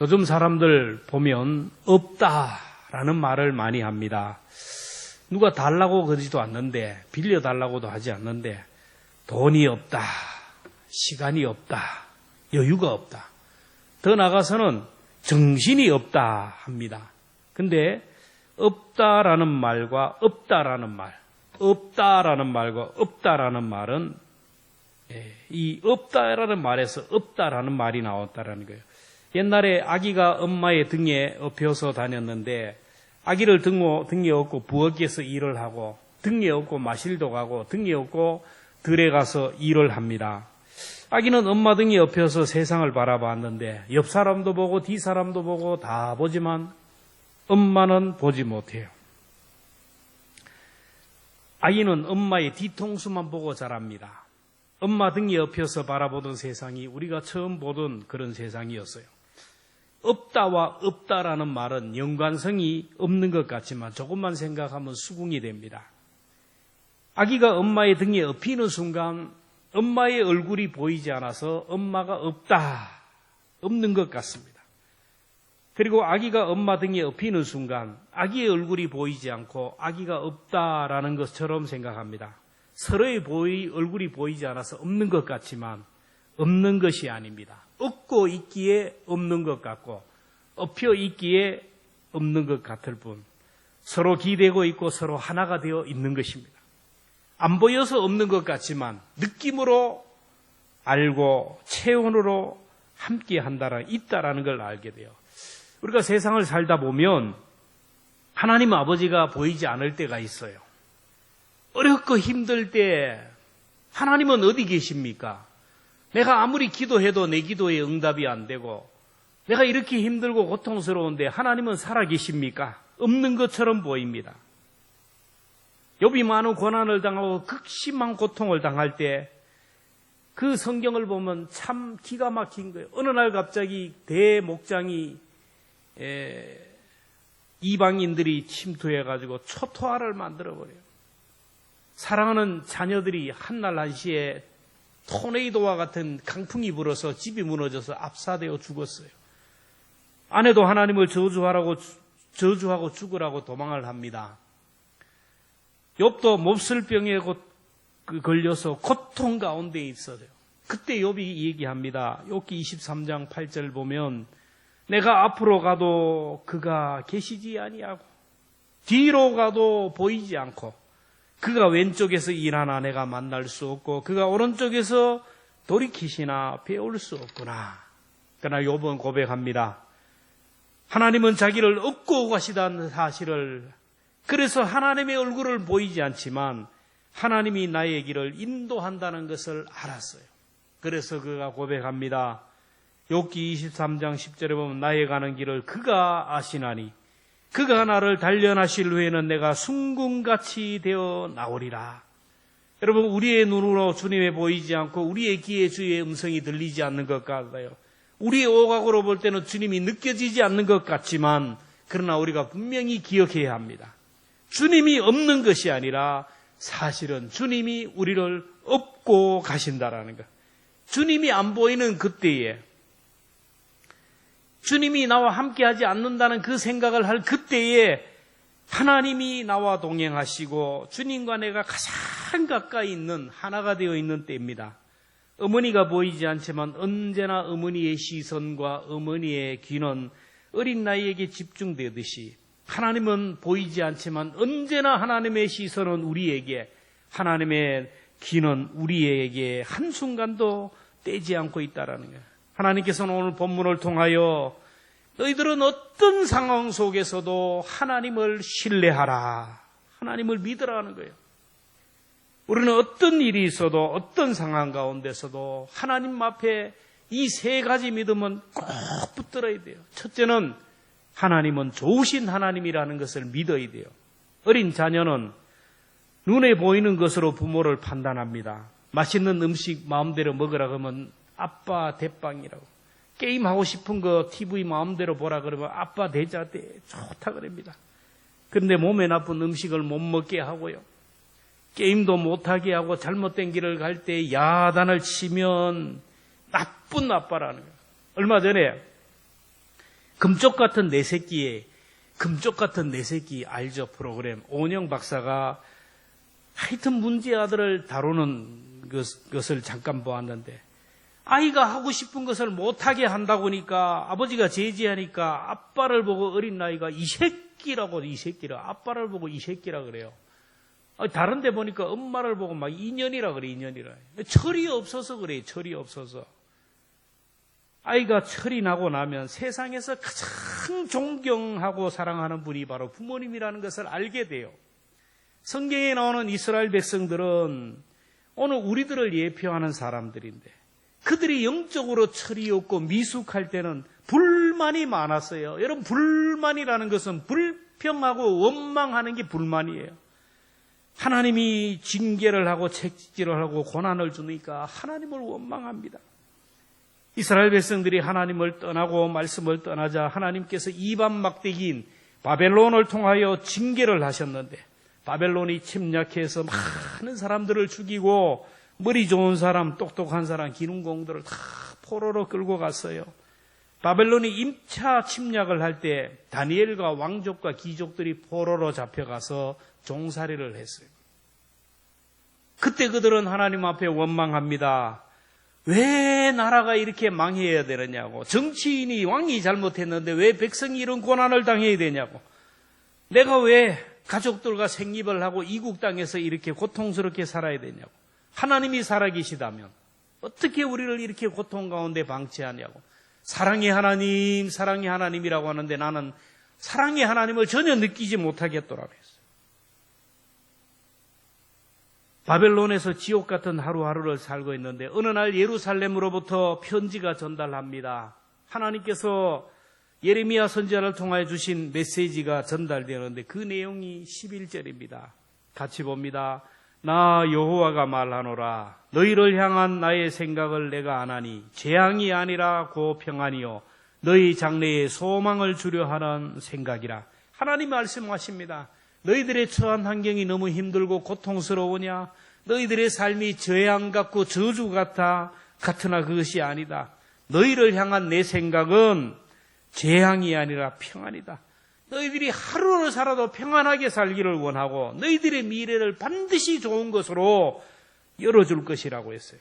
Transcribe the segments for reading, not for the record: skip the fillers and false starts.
요즘 사람들 보면 없다라는 말을 많이 합니다. 누가 달라고 그러지도 않는데, 빌려달라고도 하지 않는데, 돈이 없다, 시간이 없다, 여유가 없다. 더 나아가서는 정신이 없다 합니다. 근데 없다라는 말과 없다라는 말, 없다라는 말과 없다라는 말은 이 없다라는 말에서 없다라는 말이 나왔다라는 거예요. 옛날에 아기가 엄마의 등에 업혀서 다녔는데 아기를 등에 업고 부엌에서 일을 하고 등에 업고 마실도 가고 등에 업고 들에 가서 일을 합니다. 아기는 엄마 등에 업혀서 세상을 바라봤는데 옆 사람도 보고 뒤 사람도 보고 다 보지만 엄마는 보지 못해요. 아기는 엄마의 뒤통수만 보고 자랍니다. 엄마 등에 업혀서 바라보던 세상이 우리가 처음 보던 그런 세상이었어요. 없다와 없다라는 말은 연관성이 없는 것 같지만 조금만 생각하면 수긍이 됩니다. 아기가 엄마의 등에 업히는 순간 엄마의 얼굴이 보이지 않아서 엄마가 없는 것 같습니다. 그리고 아기가 엄마 등에 업히는 순간 아기의 얼굴이 보이지 않고 아기가 없다라는 것처럼 생각합니다. 서로의 얼굴이 보이지 않아서 없는 것 같지만 없는 것이 아닙니다. 없고 있기에 없는 것 같고 엎혀 있기에 없는 것 같을 뿐 서로 기대고 있고 서로 하나가 되어 있는 것입니다. 안 보여서 없는 것 같지만 느낌으로 알고 체온으로 함께 있다라는 걸 알게 돼요. 우리가 세상을 살다 보면 하나님 아버지가 보이지 않을 때가 있어요. 어렵고 힘들 때 하나님은 어디 계십니까? 내가 아무리 기도해도 내 기도에 응답이 안 되고 내가 이렇게 힘들고 고통스러운데 하나님은 살아계십니까? 없는 것처럼 보입니다. 욥이 많은 고난을 당하고 극심한 고통을 당할 때 그 성경을 보면 참 기가 막힌 거예요. 어느 날 갑자기 대목장이 이방인들이 침투해가지고 초토화를 만들어버려요. 사랑하는 자녀들이 한날 한시에 토네이도와 같은 강풍이 불어서 집이 무너져서 압사되어 죽었어요. 아내도 하나님을 저주하고 죽으라고 도망을 합니다. 욥도 몹쓸병에 걸려서 고통 가운데 있어요. 그때 욥이 얘기합니다. 욥기 23장 8절 보면 내가 앞으로 가도 그가 계시지 아니하고 뒤로 가도 보이지 않고 그가 왼쪽에서 일하나 내가 만날 수 없고 그가 오른쪽에서 돌이키시나 배울 수 없구나. 그러나 욥은 고백합니다. 하나님은 자기를 업고 가시다는 사실을 그래서 하나님의 얼굴을 보이지 않지만 하나님이 나의 길을 인도한다는 것을 알았어요. 그래서 그가 고백합니다. 욥기 23장 10절에 보면 나의 가는 길을 그가 아시나니 그가 나를 단련하실 후에는 내가 순금같이 되어 나오리라. 여러분 우리의 눈으로 주님에 보이지 않고 우리의 귀에 주의 음성이 들리지 않는 것 같아요. 우리의 오각으로 볼 때는 주님이 느껴지지 않는 것 같지만 그러나 우리가 분명히 기억해야 합니다. 주님이 없는 것이 아니라 사실은 주님이 우리를 업고 가신다라는 것. 주님이 안 보이는 그때에 주님이 나와 함께하지 않는다는 그 생각을 할 그때에 하나님이 나와 동행하시고 주님과 내가 가장 가까이 있는 하나가 되어 있는 때입니다. 어머니가 보이지 않지만 언제나 어머니의 시선과 어머니의 귀는 어린 나이에게 집중되듯이 하나님은 보이지 않지만 언제나 하나님의 시선은 우리에게 하나님의 귀는 우리에게 한순간도 떼지 않고 있다라는 거예요. 하나님께서는 오늘 본문을 통하여 너희들은 어떤 상황 속에서도 하나님을 신뢰하라. 하나님을 믿으라는 거예요. 우리는 어떤 일이 있어도 어떤 상황 가운데서도 하나님 앞에 이 세 가지 믿음은 꼭 붙들어야 돼요. 첫째는 하나님은 좋으신 하나님이라는 것을 믿어야 돼요. 어린 자녀는 눈에 보이는 것으로 부모를 판단합니다. 맛있는 음식 마음대로 먹으라 그러면 아빠 대빵이라고. 게임하고 싶은 거 TV 마음대로 보라 그러면 아빠 대자대 좋다 그럽니다. 그런데 몸에 나쁜 음식을 못 먹게 하고요. 게임도 못하게 하고 잘못된 길을 갈 때 야단을 치면 나쁜 아빠라는 거예요. 얼마 전에 금쪽 같은 내 새끼 알죠? 프로그램. 오은영 박사가 하여튼 문제 아들을 다루는 것을 잠깐 보았는데, 아이가 하고 싶은 것을 못하게 한다고 하니까 아버지가 제지하니까 아빠를 보고 어린 나이가 이 새끼라 아빠를 보고 이 새끼라 그래요. 다른 데 보니까 엄마를 보고 막 인연이라 그래. 철이 없어서 그래. 철이 없어서. 아이가 철이 나고 나면 세상에서 가장 존경하고 사랑하는 분이 바로 부모님이라는 것을 알게 돼요. 성경에 나오는 이스라엘 백성들은 오늘 우리들을 예표하는 사람들인데, 그들이 영적으로 철이 없고 미숙할 때는 불만이 많았어요. 여러분, 불만이라는 것은 불평하고 원망하는 게 불만이에요. 하나님이 징계를 하고 책질을 하고 고난을 주니까 하나님을 원망합니다. 이스라엘 백성들이 하나님을 떠나고 말씀을 떠나자 하나님께서 이방 막대기인 바벨론을 통하여 징계를 하셨는데, 바벨론이 침략해서 많은 사람들을 죽이고 머리 좋은 사람, 똑똑한 사람, 기능공들을 다 포로로 끌고 갔어요. 바벨론이 1차 침략을 할 때 다니엘과 왕족과 귀족들이 포로로 잡혀가서 종살이를 했어요. 그때 그들은 하나님 앞에 원망합니다. 왜 나라가 이렇게 망해야 되느냐고. 정치인이 왕이 잘못했는데 왜 백성이 이런 고난을 당해야 되냐고. 내가 왜 가족들과 생립을 하고 이국 땅에서 이렇게 고통스럽게 살아야 되냐고. 하나님이 살아계시다면 어떻게 우리를 이렇게 고통 가운데 방치하냐고. 사랑의 하나님이라고 하는데 나는 사랑의 하나님을 전혀 느끼지 못하겠더라고요. 바벨론에서 지옥 같은 하루하루를 살고 있는데 어느 날 예루살렘으로부터 편지가 전달합니다. 하나님께서 예레미야 선지자를 통하여 주신 메시지가 전달되는데 그 내용이 11절입니다. 같이 봅니다. 나 여호와가 말하노라. 너희를 향한 나의 생각을 내가 아나니 재앙이 아니라 고 평안이요 너희 장래에 소망을 주려 하는 생각이라. 하나님 말씀하십니다. 너희들의 처한 환경이 너무 힘들고 고통스러우냐? 너희들의 삶이 재앙 같고 저주 같으나 그것이 아니다. 너희를 향한 내 생각은 재앙이 아니라 평안이다. 너희들이 하루를 살아도 평안하게 살기를 원하고 너희들의 미래를 반드시 좋은 것으로 열어줄 것이라고 했어요.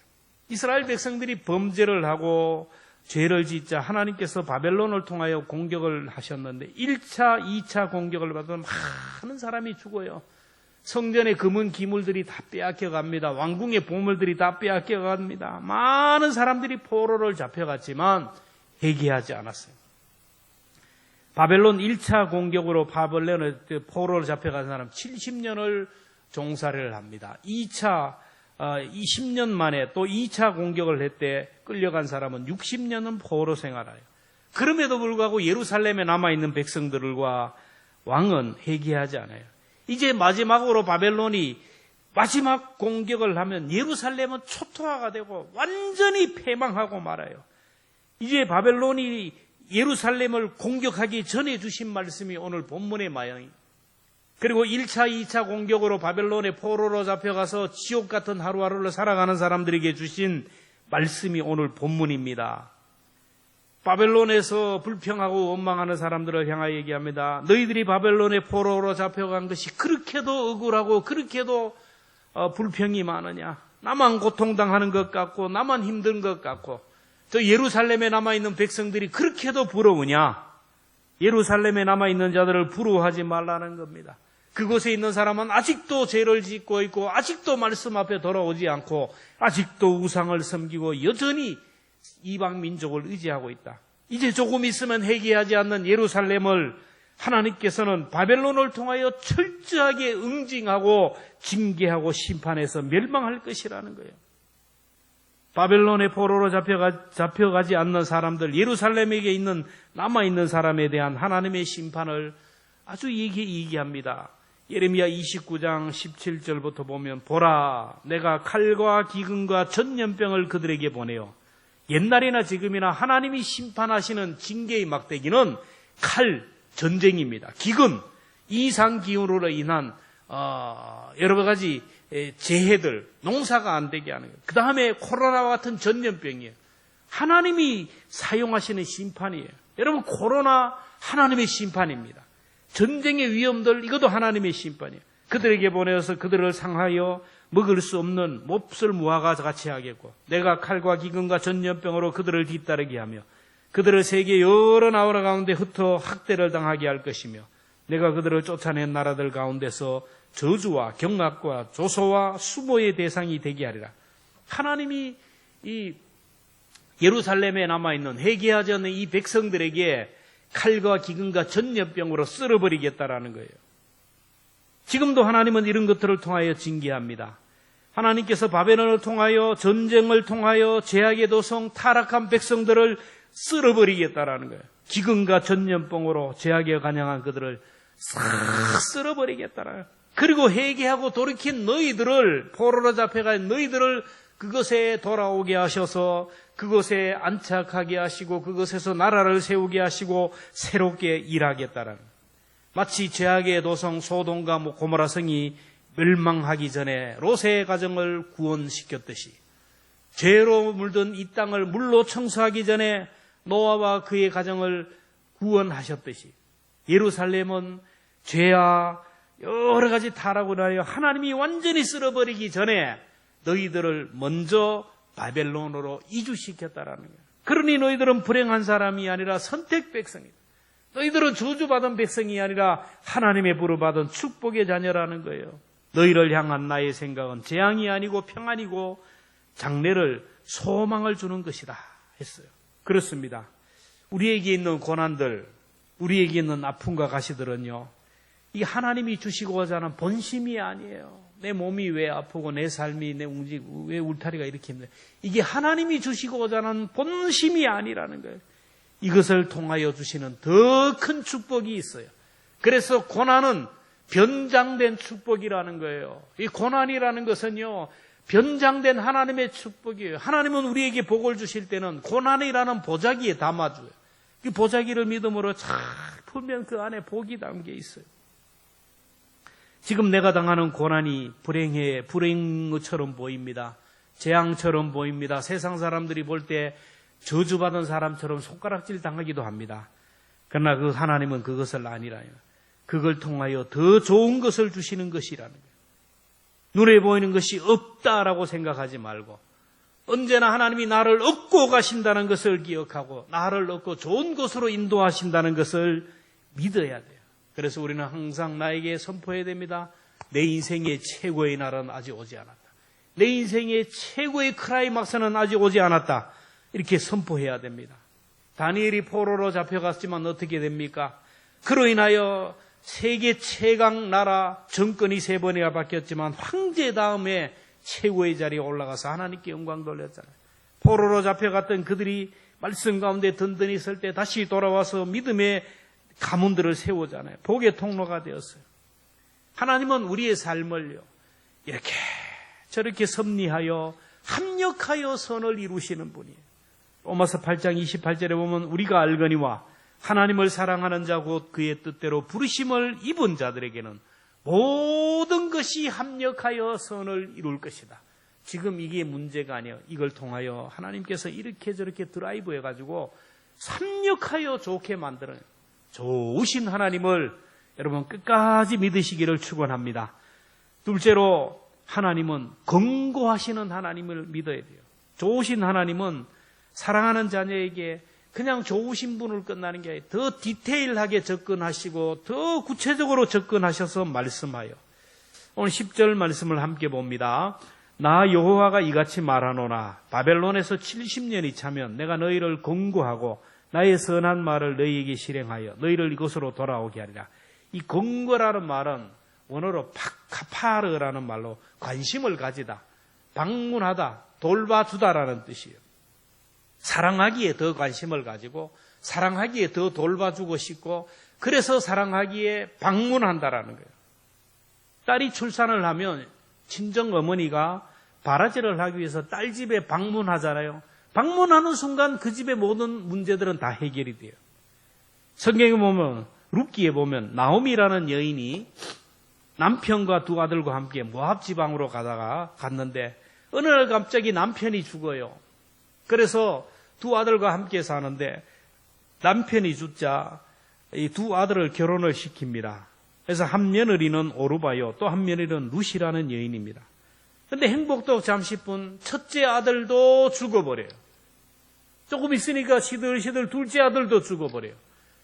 이스라엘 백성들이 범죄를 하고 죄를 짓자 하나님께서 바벨론을 통하여 공격을 하셨는데 1차, 2차 공격을 받으면 많은 사람이 죽어요. 성전의 금은 기물들이 다 빼앗겨 갑니다. 왕궁의 보물들이 다 빼앗겨 갑니다. 많은 사람들이 포로를 잡혀갔지만 회개하지 않았어요. 바벨론 1차 공격으로 바벨론에 포로를 잡혀간 사람 70년을 종살이를 합니다. 2차 20년 만에 또 2차 공격을 했대 끌려간 사람은 60년은 포로 생활해요. 그럼에도 불구하고 예루살렘에 남아있는 백성들과 왕은 회개하지 않아요. 이제 마지막으로 바벨론이 마지막 공격을 하면 예루살렘은 초토화가 되고 완전히 패망하고 말아요. 이제 바벨론이 예루살렘을 공격하기 전에 주신 말씀이 오늘 본문의 마양입니다. 그리고 1차, 2차 공격으로 바벨론의 포로로 잡혀가서 지옥 같은 하루하루를 살아가는 사람들에게 주신 말씀이 오늘 본문입니다. 바벨론에서 불평하고 원망하는 사람들을 향하여 얘기합니다. 너희들이 바벨론의 포로로 잡혀간 것이 그렇게도 억울하고 그렇게도 불평이 많으냐? 나만 고통당하는 것 같고 나만 힘든 것 같고 저 예루살렘에 남아있는 백성들이 그렇게도 부러우냐? 예루살렘에 남아있는 자들을 부러워하지 말라는 겁니다. 그곳에 있는 사람은 아직도 죄를 짓고 있고 아직도 말씀 앞에 돌아오지 않고 아직도 우상을 섬기고 여전히 이방 민족을 의지하고 있다. 이제 조금 있으면 회개하지 않는 예루살렘을 하나님께서는 바벨론을 통하여 철저하게 응징하고 징계하고 심판해서 멸망할 것이라는 거예요. 바벨론의 포로로 잡혀가지 않는 사람들, 예루살렘에게 있는 남아있는 사람에 대한 하나님의 심판을 아주 얘기합니다. 예레미야 29장 17절부터 보면 보라 내가 칼과 기근과 전염병을 그들에게 보내요. 옛날이나 지금이나 하나님이 심판하시는 징계의 막대기는 칼, 전쟁입니다. 기근, 이상기후로 인한 여러 가지 재해들, 농사가 안 되게 하는 거예요. 그 다음에 코로나와 같은 전염병이에요. 하나님이 사용하시는 심판이에요. 여러분, 코로나 하나님의 심판입니다. 전쟁의 위험들, 이것도 하나님의 심판이에요. 그들에게 보내어서 그들을 상하여 먹을 수 없는 몹쓸 무화과 같이 하겠고, 내가 칼과 기근과 전염병으로 그들을 뒤따르게 하며 그들을 세계 여러 나라 가운데 흩어 학대를 당하게 할 것이며, 내가 그들을 쫓아낸 나라들 가운데서 저주와 경악과 조소와 수모의 대상이 되게 하리라. 하나님이 이 예루살렘에 남아있는 회개하지 않는 이 백성들에게 칼과 기근과 전염병으로 쓸어버리겠다라는 거예요. 지금도 하나님은 이런 것들을 통하여 징계합니다. 하나님께서 바벨론을 통하여, 전쟁을 통하여 죄악의 도성, 타락한 백성들을 쓸어버리겠다라는 거예요. 기근과 전염병으로 죄악에 관영한 그들을 싹 쓸어버리겠다라는 거예요. 그리고 회개하고 돌이킨 너희들을, 포로로 잡혀간 너희들을 그것에 돌아오게 하셔서 그것에 안착하게 하시고 그것에서 나라를 세우게 하시고 새롭게 일하겠다라는, 마치 죄악의 도성 소돔과 고모라 성이 멸망하기 전에 롯의 가정을 구원시켰듯이, 죄로 물든 이 땅을 물로 청소하기 전에 노아와 그의 가정을 구원하셨듯이, 예루살렘은 죄와 여러 가지 타락을 하여 하나님이 완전히 쓸어버리기 전에 너희들을 먼저 바벨론으로 이주시켰다라는 거예요. 그러니 너희들은 불행한 사람이 아니라 선택 백성이다. 너희들은 저주받은 백성이 아니라 하나님의 부름받은 축복의 자녀라는 거예요. 너희를 향한 나의 생각은 재앙이 아니고 평안이고 장래를, 소망을 주는 것이다 했어요. 그렇습니다. 우리에게 있는 고난들, 우리에게 있는 아픔과 가시들은요, 이 하나님이 주시고자 하는 본심이 아니에요. 내 몸이 왜 아프고 내 삶이, 내 왜 울타리가 이렇게 힘들어요. 이게 하나님이 주시고자 하는 본심이 아니라는 거예요. 이것을 통하여 주시는 더 큰 축복이 있어요. 그래서 고난은 변장된 축복이라는 거예요. 이 고난이라는 것은요, 변장된 하나님의 축복이에요. 하나님은 우리에게 복을 주실 때는 고난이라는 보자기에 담아줘요. 이 보자기를 믿음으로 잘 풀면 그 안에 복이 담겨 있어요. 지금 내가 당하는 고난이 불행처럼 보입니다. 재앙처럼 보입니다. 세상 사람들이 볼 때 저주받은 사람처럼 손가락질 당하기도 합니다. 그러나 그 하나님은 그것을 아니라요. 그걸 통하여 더 좋은 것을 주시는 것이라는 거예요. 눈에 보이는 것이 없다라고 생각하지 말고, 언제나 하나님이 나를 얻고 가신다는 것을 기억하고 나를 얻고 좋은 곳으로 인도하신다는 것을 믿어야 돼요. 그래서 우리는 항상 나에게 선포해야 됩니다. 내 인생의 최고의 날은 아직 오지 않았다. 내 인생의 최고의 클라이막스는 아직 오지 않았다. 이렇게 선포해야 됩니다. 다니엘이 포로로 잡혀갔지만 어떻게 됩니까? 그로 인하여 세계 최강 나라 정권이 3번이나 바뀌었지만 황제 다음에 최고의 자리에 올라가서 하나님께 영광 돌렸잖아요. 포로로 잡혀갔던 그들이 말씀 가운데 든든히 있을 때 다시 돌아와서 믿음의 가문들을 세우잖아요. 복의 통로가 되었어요. 하나님은 우리의 삶을요, 이렇게 저렇게 섭리하여 합력하여 선을 이루시는 분이에요. 로마서 8장 28절에 보면 우리가 알거니와 하나님을 사랑하는 자 곧 그의 뜻대로 부르심을 입은 자들에게는 모든 것이 합력하여 선을 이룰 것이다. 지금 이게 문제가 아니에요. 이걸 통하여 하나님께서 이렇게 저렇게 드라이브 해가지고 합력하여 좋게 만드는 좋으신 하나님을 여러분 끝까지 믿으시기를 축원합니다. 둘째로, 하나님은 권고하시는 하나님을 믿어야 돼요. 좋으신 하나님은 사랑하는 자녀에게 그냥 좋으신 분을 끝나는 게 아니라 더 디테일하게 접근하시고 더 구체적으로 접근하셔서 말씀하여. 오늘 10절 말씀을 함께 봅니다. 나 여호와가 이같이 말하노라. 바벨론에서 70년이 차면 내가 너희를 권고하고 나의 선한 말을 너희에게 실행하여 너희를 이곳으로 돌아오게 하리라. 이 권고라는 말은 원어로 카파르라는 말로 관심을 가지다, 방문하다, 돌봐주다라는 뜻이에요. 사랑하기에 더 관심을 가지고 사랑하기에 더 돌봐주고 싶고, 그래서 사랑하기에 방문한다라는 거예요. 딸이 출산을 하면 친정 어머니가 바라지를 하기 위해서 딸 집에 방문하잖아요. 방문하는 순간 그 집의 모든 문제들은 다 해결이 돼요. 성경에 보면, 룻기에 보면 나오미라는 여인이 남편과 2 아들과 함께 모압 지방으로 갔는데 어느 날 갑자기 남편이 죽어요. 그래서 2 아들과 함께 사는데 남편이 죽자 이 두 아들을 결혼을 시킵니다. 그래서 한 며느리는 오르바요, 또 한 며느리는 루시라는 여인입니다. 근데 행복도 잠시뿐 첫째 아들도 죽어버려요. 조금 있으니까 시들시들 둘째 아들도 죽어버려요.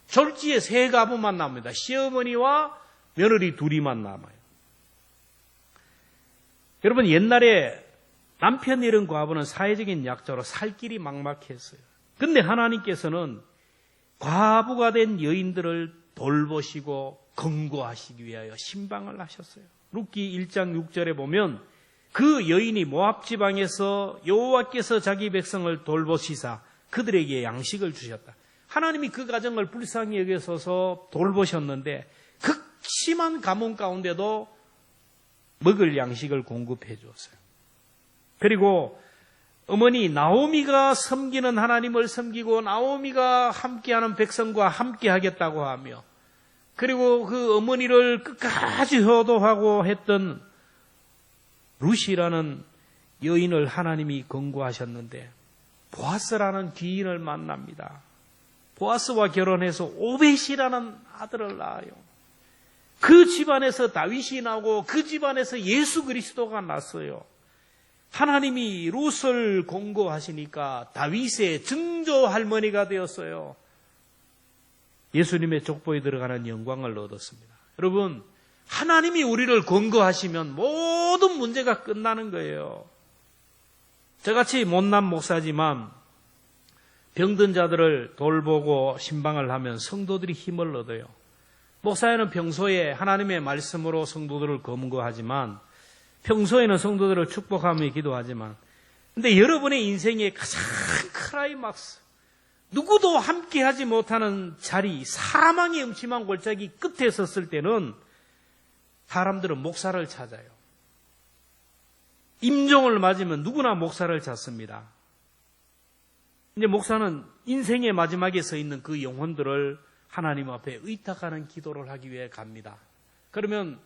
졸지에 세 가부만 남습니다. 시어머니와 며느리 둘이만 남아요. 여러분, 옛날에 남편 잃은 과부는 사회적인 약자로 살 길이 막막했어요. 근데 하나님께서는 과부가 된 여인들을 돌보시고 건고하시기 위하여 신방을 하셨어요. 룻기 1장 6절에 보면 그 여인이 모압 지방에서 여호와께서 자기 백성을 돌보시사 그들에게 양식을 주셨다. 하나님이 그 가정을 불쌍히 여기셔서 돌보셨는데 극심한 가뭄 가운데도 먹을 양식을 공급해 주었어요. 그리고 어머니 나오미가 섬기는 하나님을 섬기고 나오미가 함께하는 백성과 함께하겠다고 하며, 그리고 그 어머니를 끝까지 효도하고 했던 루시라는 여인을 하나님이 건고하셨는데 보아스라는 귀인을 만납니다. 보아스와 결혼해서 오벳이라는 아들을 낳아요. 그 집안에서 다윗이 나고 그 집안에서 예수 그리스도가 났어요. 하나님이 룻을 공고하시니까 다윗의 증조 할머니가 되었어요. 예수님의 족보에 들어가는 영광을 얻었습니다. 여러분, 하나님이 우리를 건거하시면 모든 문제가 끝나는 거예요. 저같이 못난 목사지만 병든 자들을 돌보고 신방을 하면 성도들이 힘을 얻어요. 목사에는 평소에 하나님의 말씀으로 성도들을 검거하지만, 평소에는 성도들을 축복하며 기도하지만, 근데 여러분의 인생의 가장 클라이막스, 누구도 함께하지 못하는 자리, 사망의 음침한 골짜기 끝에 섰을 때는 사람들은 목사를 찾아요. 임종을 맞으면 누구나 목사를 찾습니다. 이제 목사는 인생의 마지막에 서 있는 그 영혼들을 하나님 앞에 의탁하는 기도를 하기 위해 갑니다. 그러면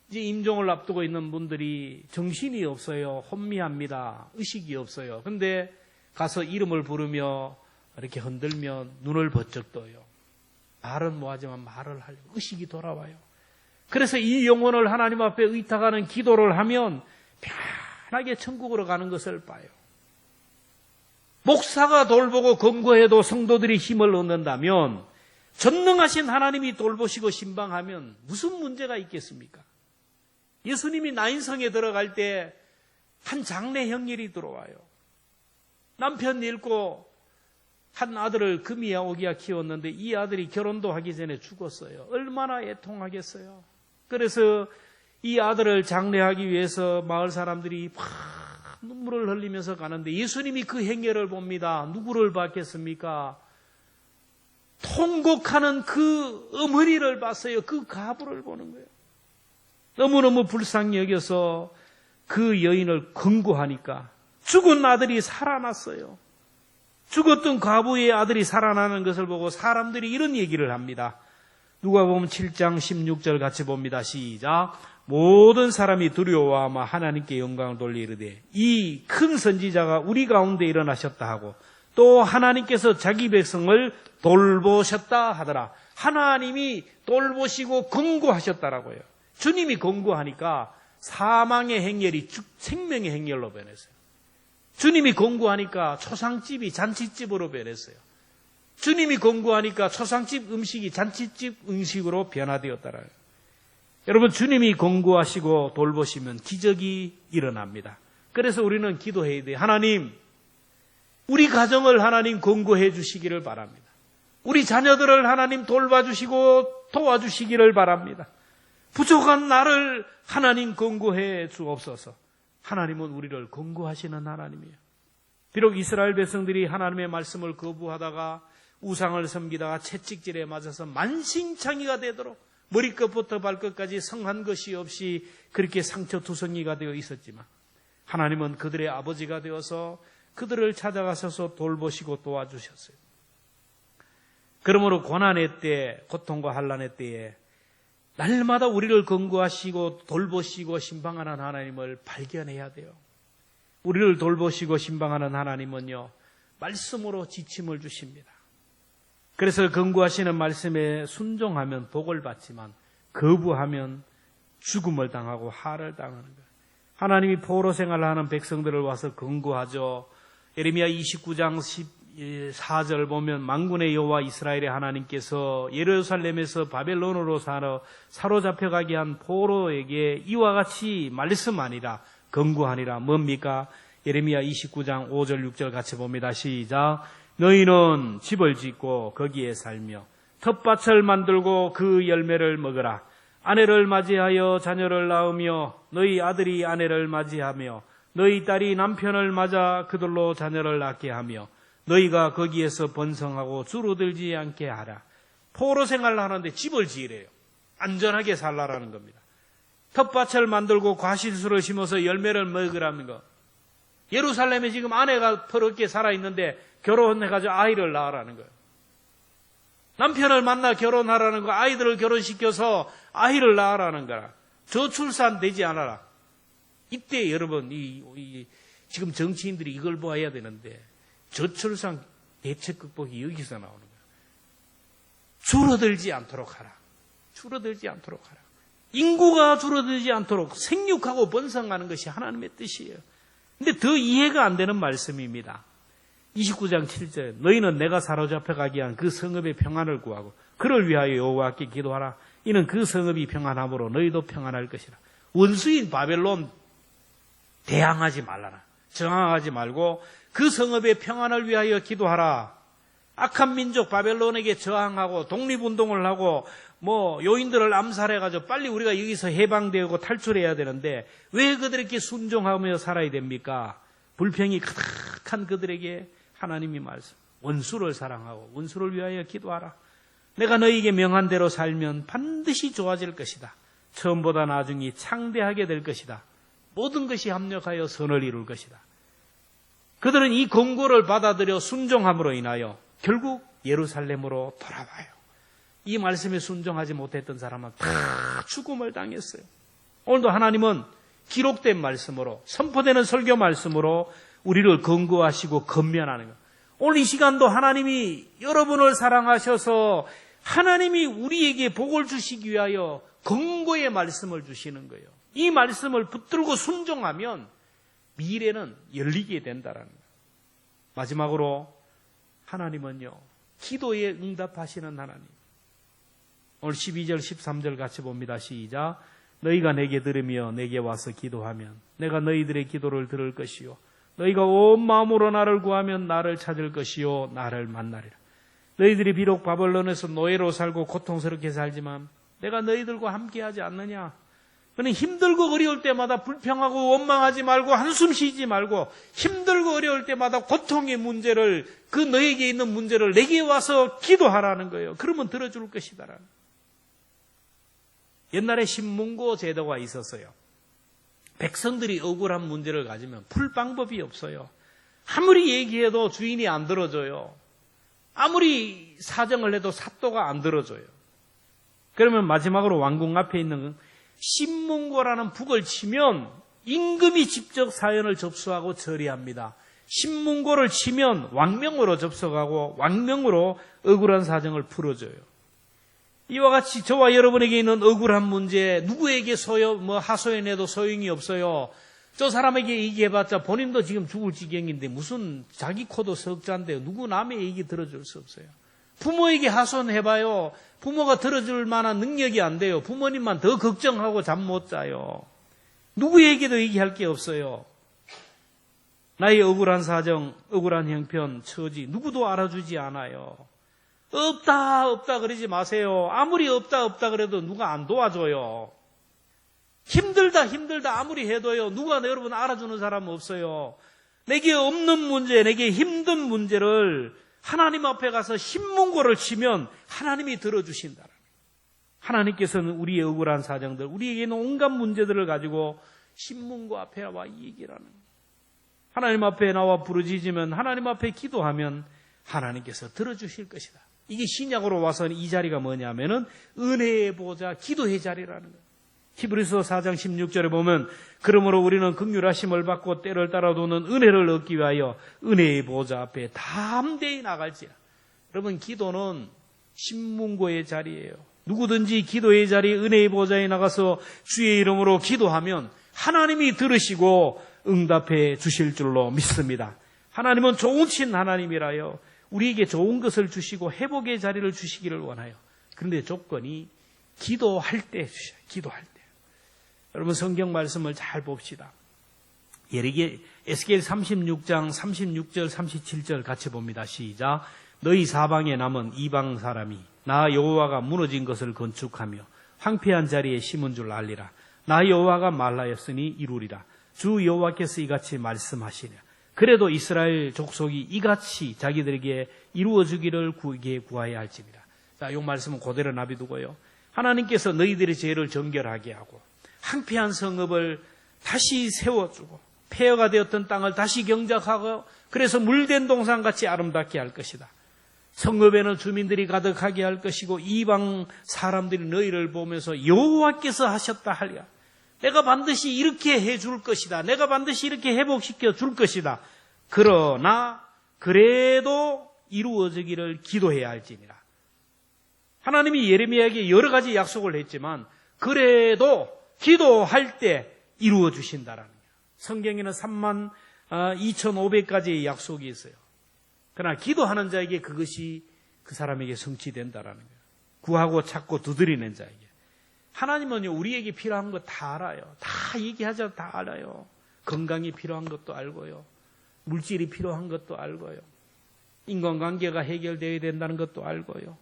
이제 임종을 앞두고 있는 분들이 정신이 없어요. 혼미합니다. 의식이 없어요. 근데 가서 이름을 부르며 이렇게 흔들면 눈을 번쩍 떠요. 말은 뭐하지만 말을 하려고 의식이 돌아와요. 그래서 이 영혼을 하나님 앞에 의탁하는 기도를 하면 편하게 천국으로 가는 것을 봐요. 목사가 돌보고 검거해도 성도들이 힘을 얻는다면, 전능하신 하나님이 돌보시고 신방하면 무슨 문제가 있겠습니까? 예수님이 나인성에 들어갈 때 한 장래 형일이 들어와요. 남편 잃고 한 아들을 금이야 오기야 키웠는데 이 아들이 결혼도 하기 전에 죽었어요. 얼마나 애통하겠어요. 그래서 이 아들을 장례하기 위해서 마을 사람들이 막 눈물을 흘리면서 가는데 예수님이 그 행렬을 봅니다. 누구를 봤겠습니까? 통곡하는 그 어머니를 봤어요. 그 가부를 보는 거예요. 너무너무 불쌍히 여겨서 그 여인을 건고하니까 죽은 아들이 살아났어요. 죽었던 과부의 아들이 살아나는 것을 보고 사람들이 이런 얘기를 합니다. 누가복음 7장 16절 같이 봅니다. 시작. 모든 사람이 두려워하며 하나님께 영광을 돌리 이르되 이 큰 선지자가 우리 가운데 일어나셨다 하고 또 하나님께서 자기 백성을 돌보셨다 하더라. 하나님이 돌보시고 건고하셨다라고요. 주님이 건고하니까 사망의 행렬이 생명의 행렬로 변했어요. 주님이 건고하니까 초상집이 잔치집으로 변했어요. 주님이 건고하니까 초상집 음식이 잔치집 음식으로 변화되었다라요. 여러분, 주님이 건고하시고 돌보시면 기적이 일어납니다. 그래서 우리는 기도해야 돼요. 하나님, 우리 가정을 하나님 건고해 주시기를 바랍니다. 우리 자녀들을 하나님 돌봐주시고 도와주시기를 바랍니다. 부족한 나를 하나님 건고해 주옵소서. 하나님은 우리를 건고하시는 하나님이에요. 비록 이스라엘 백성들이 하나님의 말씀을 거부하다가 우상을 섬기다가 채찍질에 맞아서 만신창이가 되도록 머리끝부터 발끝까지 성한 것이 없이 그렇게 상처투성이가 되어 있었지만 하나님은 그들의 아버지가 되어서 그들을 찾아가셔서 돌보시고 도와주셨어요. 그러므로 고난의 때, 고통과 환난의 때에 날마다 우리를 건고하시고 돌보시고 신방하는 하나님을 발견해야 돼요. 우리를 돌보시고 신방하는 하나님은요, 말씀으로 지침을 주십니다. 그래서 경고하시는 말씀에 순종하면 복을 받지만 거부하면 죽음을 당하고 화를 당하는 거예요. 하나님이 포로 생활을 하는 백성들을 와서 경고하죠. 예레미야 29장 14절 보면 만군의 여호와 이스라엘의 하나님께서 예루살렘에서 바벨론으로 사로잡혀가게 한 포로에게 이와 같이 말씀하니라, 경고하니라. 뭡니까? 예레미야 29장 5절 6절 같이 봅니다. 시작. 너희는 집을 짓고 거기에 살며 텃밭을 만들고 그 열매를 먹으라. 아내를 맞이하여 자녀를 낳으며 너희 아들이 아내를 맞이하며 너희 딸이 남편을 맞아 그들로 자녀를 낳게 하며 너희가 거기에서 번성하고 줄어들지 않게 하라. 포로 생활을 하는데 집을 지으래요. 안전하게 살라라는 겁니다. 텃밭을 만들고 과실수를 심어서 열매를 먹으라는 거. 예루살렘에 지금 아내가 더럽게 살아있는데 결혼해가지고 아이를 낳으라는 거예요. 남편을 만나 결혼하라는 거, 아이들을 결혼시켜서 아이를 낳으라는 거라. 저출산 되지 않아라. 이때 여러분, 지금 정치인들이 이걸 보아야 되는데, 저출산 대책 극복이 여기서 나오는 거예요. 줄어들지 않도록 하라. 줄어들지 않도록 하라. 인구가 줄어들지 않도록 생육하고 번성하는 것이 하나님의 뜻이에요. 근데 더 이해가 안 되는 말씀입니다. 29장 7절 너희는 내가 사로잡혀 가게 한 그 성읍의 평안을 구하고 그를 위하여 여호와께 기도하라. 이는 그 성읍이 평안함으로 너희도 평안할 것이라. 원수인 바벨론 대항하지 말라라. 저항하지 말고 그 성읍의 평안을 위하여 기도하라. 악한 민족 바벨론에게 저항하고 독립운동을 하고 요인들을 암살해가지고 빨리 우리가 여기서 해방되고 탈출해야 되는데 왜 그들에게 순종하며 살아야 됩니까? 불평이 가득한 그들에게 하나님이 말씀, 원수를 사랑하고 원수를 위하여 기도하라. 내가 너희에게 명한 대로 살면 반드시 좋아질 것이다. 처음보다 나중에 창대하게 될 것이다. 모든 것이 합력하여 선을 이룰 것이다. 그들은 이 권고를 받아들여 순종함으로 인하여 결국 예루살렘으로 돌아와요. 이 말씀에 순종하지 못했던 사람은 다 죽음을 당했어요. 오늘도 하나님은 기록된 말씀으로, 선포되는 설교 말씀으로 우리를 권고하시고 건면하는 것. 오늘 이 시간도 하나님이 여러분을 사랑하셔서 하나님이 우리에게 복을 주시기 위하여 권고의 말씀을 주시는 거예요. 이 말씀을 붙들고 순종하면 미래는 열리게 된다는 거예요. 마지막으로 하나님은요, 기도에 응답하시는 하나님. 오늘 12절 13절 같이 봅니다. 시작. 너희가 내게 들으며 내게 와서 기도하면 내가 너희들의 기도를 들을 것이요 너희가 온 마음으로 나를 구하면 나를 찾을 것이요 나를 만나리라. 너희들이 비록 바벨론에서 노예로 살고 고통스럽게 살지만 내가 너희들과 함께하지 않느냐. 그는 힘들고 어려울 때마다 불평하고 원망하지 말고 한숨 쉬지 말고 힘들고 어려울 때마다 고통의 문제를, 그 너에게 있는 문제를 내게 와서 기도하라는 거예요. 그러면 들어줄 것이다라는. 옛날에 신문고 제도가 있었어요. 백성들이 억울한 문제를 가지면 풀 방법이 없어요. 아무리 얘기해도 주인이 안 들어줘요. 아무리 사정을 해도 사또가 안 들어줘요. 그러면 마지막으로 왕궁 앞에 있는 신문고라는 북을 치면 임금이 직접 사연을 접수하고 처리합니다. 신문고를 치면 왕명으로 접속하고 왕명으로 억울한 사정을 풀어줘요. 이와 같이 저와 여러분에게 있는 억울한 문제, 누구에게 하소연해도 소용이 없어요. 저 사람에게 얘기해봤자 본인도 지금 죽을 지경인데 무슨 자기 코도 석자인데 누구 남의 얘기 들어줄 수 없어요. 부모에게 하소연해봐요. 부모가 들어줄 만한 능력이 안 돼요. 부모님만 더 걱정하고 잠 못 자요. 누구에게도 얘기할 게 없어요. 나의 억울한 사정, 억울한 형편, 처지 누구도 알아주지 않아요. 없다 그러지 마세요. 아무리 없다 그래도 누가 안 도와줘요. 힘들다 아무리 해도요. 누가 여러분 알아주는 사람 없어요. 내게 없는 문제, 내게 힘든 문제를 하나님 앞에 가서 신문고를 치면 하나님이 들어주신다. 하나님께서는 우리의 억울한 사정들, 우리에게 있는 온갖 문제들을 가지고 신문고 앞에 나와 얘기를 하는 거예요. 하나님 앞에 나와 부르짖으면, 하나님 앞에 기도하면 하나님께서 들어주실 것이다. 이게 신약으로 와서는 이 자리가 뭐냐면은 은혜의 보좌, 기도의 자리라는 거예요. 히브리서 4장 16절에 보면 그러므로 우리는 긍휼하심을 받고 때를 따라 도는 은혜를 얻기 위하여 은혜의 보좌 앞에 담대히 나갈지라. 여러분, 기도는 신문고의 자리예요. 누구든지 기도의 자리, 은혜의 보좌에 나가서 주의 이름으로 기도하면 하나님이 들으시고 응답해 주실 줄로 믿습니다. 하나님은 좋으신 하나님이라요. 우리에게 좋은 것을 주시고 회복의 자리를 주시기를 원해요. 그런데 조건이 기도할 때 주셔요. 기도할 때. 여러분, 성경 말씀을 잘 봅시다. 에스겔 36장 36절 37절 같이 봅니다. 시작. 너희 사방에 남은 이방 사람이 나 여호와가 무너진 것을 건축하며 황폐한 자리에 심은 줄 알리라. 나 여호와가 말하였으니 이루리라. 주 여호와께서 이같이 말씀하시냐. 그래도 이스라엘 족속이 이같이 자기들에게 이루어주기를 구하여야 할지니라. 자, 이 말씀은 그대로 놔두고요. 하나님께서 너희들의 죄를 정결하게 하고 황폐한 성읍을 다시 세워주고 폐허가 되었던 땅을 다시 경작하고 그래서 물된 동산같이 아름답게 할 것이다. 성읍에는 주민들이 가득하게 할 것이고 이방 사람들이 너희를 보면서 여호와께서 하셨다 하리라. 내가 반드시 이렇게 해줄 것이다. 내가 반드시 이렇게 회복시켜 줄 것이다. 그러나 그래도 이루어지기를 기도해야 할지니라. 하나님이 예레미야에게 여러 가지 약속을 했지만 그래도 기도할 때 이루어 주신다라는 거예요. 성경에는 32,500가지의 약속이 있어요. 그러나 기도하는 자에게 그것이 그 사람에게 성취된다라는 거예요. 구하고 찾고 두드리는 자에게. 하나님은요, 우리에게 필요한 거 다 알아요. 다 얘기하자 다 알아요. 건강이 필요한 것도 알고요. 물질이 필요한 것도 알고요. 인간관계가 해결되어야 된다는 것도 알고요.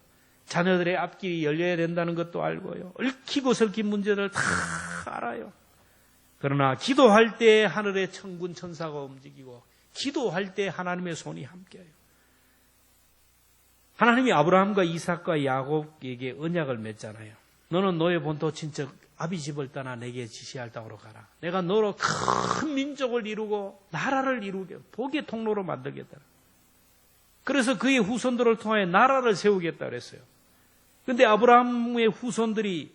자녀들의 앞길이 열려야 된다는 것도 알고요. 얽히고 설킨 문제를 다 알아요. 그러나 기도할 때 하늘의 천군 천사가 움직이고 기도할 때 하나님의 손이 함께해요. 하나님이 아브라함과 이삭과 야곱에게 언약을 맺잖아요. 너는 너의 본토 친척 아비집을 떠나 내게 지시할 땅으로 가라. 내가 너로 큰 민족을 이루고 나라를 이루게 복의 통로로 만들겠다. 그래서 그의 후손들을 통하여 나라를 세우겠다 그랬어요. 그런데 아브라함의 후손들이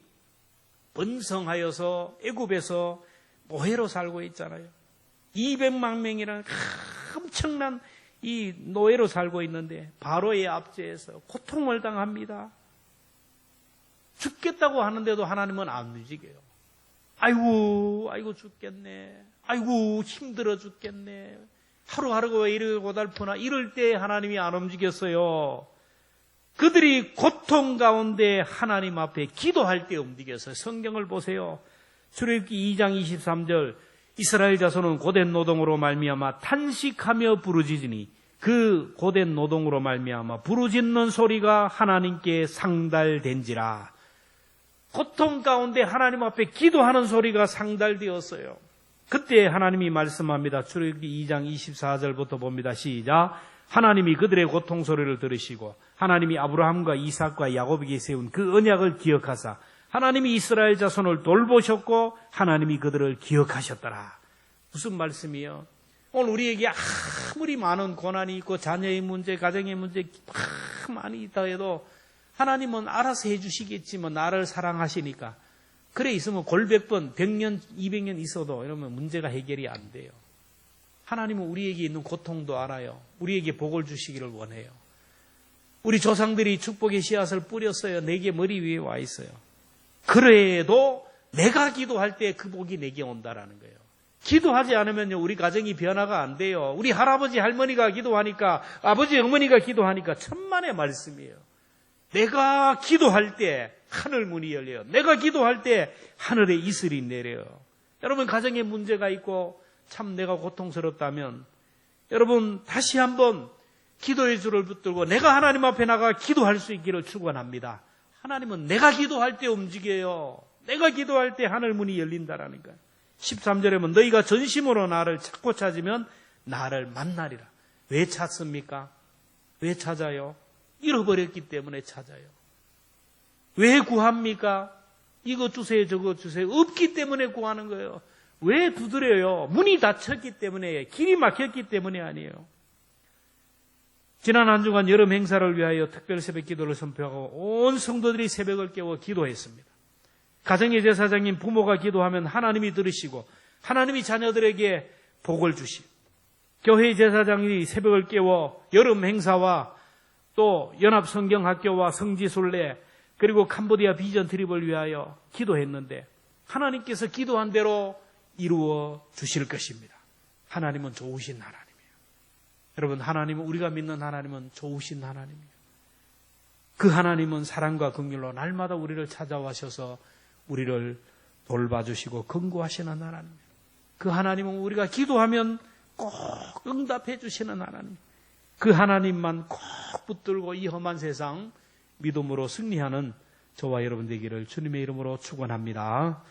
번성하여서 애굽에서 노예로 살고 있잖아요. 200만 명이라는 엄청난 이 노예로 살고 있는데 바로의 압제에서 고통을 당합니다. 죽겠다고 하는데도 하나님은 안 움직여요. 아이고 죽겠네. 아이고 힘들어 죽겠네. 하루하루가 왜 이렇게 고달프나. 이럴 때 하나님이 안 움직였어요. 그들이 고통 가운데 하나님 앞에 기도할 때 움직였어요. 성경을 보세요. 출애굽기 2장 23절 이스라엘 자손은 고된 노동으로 말미암아 탄식하며 부르짖으니 그 고된 노동으로 말미암아 부르짖는 소리가 하나님께 상달된지라. 고통 가운데 하나님 앞에 기도하는 소리가 상달되었어요. 그때 하나님이 말씀합니다. 출애굽기 2장 24절부터 봅니다. 시작. 하나님이 그들의 고통 소리를 들으시고 하나님이 아브라함과 이삭과 야곱에게 세운 그 언약을 기억하사 하나님이 이스라엘 자손을 돌보셨고 하나님이 그들을 기억하셨더라. 무슨 말씀이요? 오늘 우리에게 아무리 많은 고난이 있고 자녀의 문제, 가정의 문제 많이 있다 해도 하나님은 알아서 해주시겠지만 나를 사랑하시니까 그래 있으면 골 100번, 100년, 200년 있어도 이러면 문제가 해결이 안 돼요. 하나님은 우리에게 있는 고통도 알아요. 우리에게 복을 주시기를 원해요. 우리 조상들이 축복의 씨앗을 뿌렸어요. 내게 머리 위에 와 있어요. 그래도 내가 기도할 때 그 복이 내게 온다라는 거예요. 기도하지 않으면요, 우리 가정이 변화가 안 돼요. 우리 할아버지, 할머니가 기도하니까, 아버지, 어머니가 기도하니까 천만의 말씀이에요. 내가 기도할 때 하늘 문이 열려요. 내가 기도할 때 하늘에 이슬이 내려요. 여러분, 가정에 문제가 있고 참 내가 고통스럽다면 여러분 다시 한번 기도의 줄을 붙들고 내가 하나님 앞에 나가 기도할 수 있기를 축원합니다. 하나님은 내가 기도할 때 움직여요. 내가 기도할 때 하늘 문이 열린다라는 거예요. 13절에 보면 너희가 전심으로 나를 찾고 찾으면 나를 만나리라. 왜 찾습니까? 왜 찾아요? 잃어버렸기 때문에 찾아요. 왜 구합니까? 이거 주세요, 저거 주세요. 없기 때문에 구하는 거예요. 왜 두드려요? 문이 닫혔기 때문에, 길이 막혔기 때문에 아니에요. 지난 한 주간 여름 행사를 위하여 특별 새벽 기도를 선포하고 온 성도들이 새벽을 깨워 기도했습니다. 가정의 제사장인 부모가 기도하면 하나님이 들으시고 하나님이 자녀들에게 복을 주시고 교회의 제사장이 새벽을 깨워 여름 행사와 또 연합성경학교와 성지순례 그리고 캄보디아 비전 트립을 위하여 기도했는데 하나님께서 기도한 대로 이루어 주실 것입니다. 하나님은 좋으신 하나님이에요. 여러분, 하나님은, 우리가 믿는 하나님은 좋으신 하나님이에요. 그 하나님은 사랑과 긍휼로 날마다 우리를 찾아와셔서 우리를 돌봐주시고 긍구하시는 하나님이에요. 그 하나님은 우리가 기도하면 꼭 응답해 주시는 하나님. 그 하나님만 꼭 붙들고 이 험한 세상 믿음으로 승리하는 저와 여러분 되기를 주님의 이름으로 축원합니다.